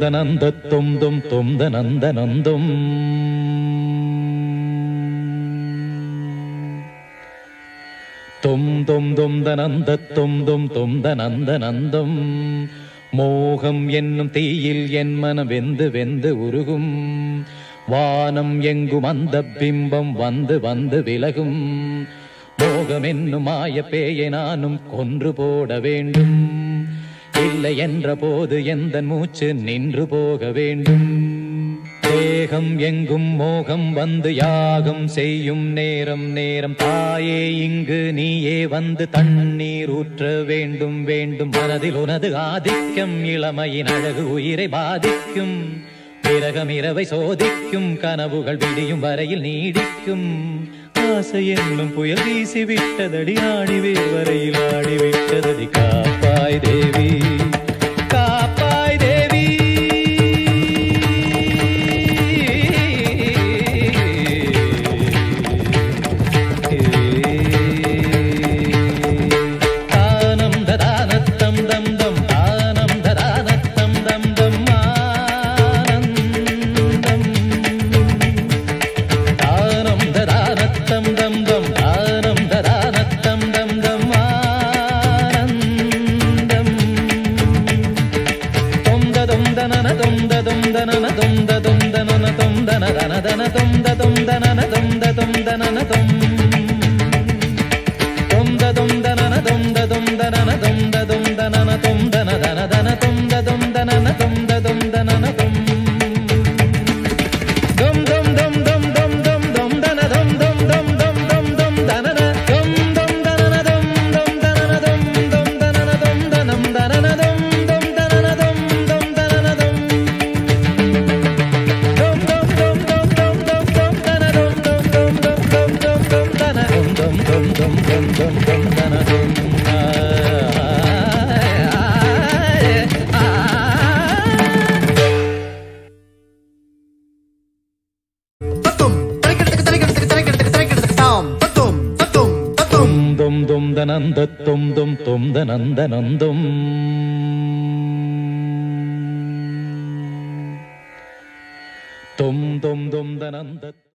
தனந்த தும் தும் தும் தனந்த நந்தும் தும் தும் தும் தனந்த தும் தும் தும் தனந்த நந்தும் மோகம் என்னும் தீயில் என் மனம் வெந்து வெந்து உருகும் வானம் எங்கும் அந்த பிம்பம் வந்து வந்து விலகும் மோகம் என்னும் மாய பேயை நானும் கொன்று போட வேண்டும் இல்லை என்ற போது எந்த மூச்சு நின்று போக வேண்டும் தேகம் எங்கும் மோகம் வந்து யாகம் செய்யும் நேரம் நேரம் தாயே இங்கு நீயே வந்து தண்ணீர் ஊற்ற வேண்டும் வேண்டும் மனதில் உனது ஆதிக்கம் இளமையின் அழகு உயிரை பாதிக்கும் பிறகம் இரவை சோதிக்கும் கனவுகள் விடியும் வரையில் நீடிக்கும் ஆசை என்னும் புயல் வீசி விட்டதடி ஆடிவேர் வரையில் ஆடிவிட்டதடி காப்பாய் தேவி காப்பாய் தேவி தானம் ததானத்தம் தம் தம் தானம் ததானத்தம் தம் தம் ஆனந்தம் தானம் ததானத்தம் தம் தம் தானம் ததானத்தம் தம் தம் ஆனந்தம் தொம் தனன தொம் தனன தொம் தனன தொம் தனன தன தொம் தனன தொம் தனன தொம் தனன தொம் தனன தொம் தனன தொம் தனன தன தொம் தனன தொம் தனன தொம் dum dum dum dum dum dum dum dana dum dum dum dum dum dum dana dum dum dana dum dum dana dum dum dana dum danam dana dum dum dana dum dum dana dum dum dum dum dum dum dum dum dana dum dum dum dum dum dum dum dana dum dum dum dum dum dum dum dana dum dum dum dananda tum dum tum dananda nandum tum dum dum dananda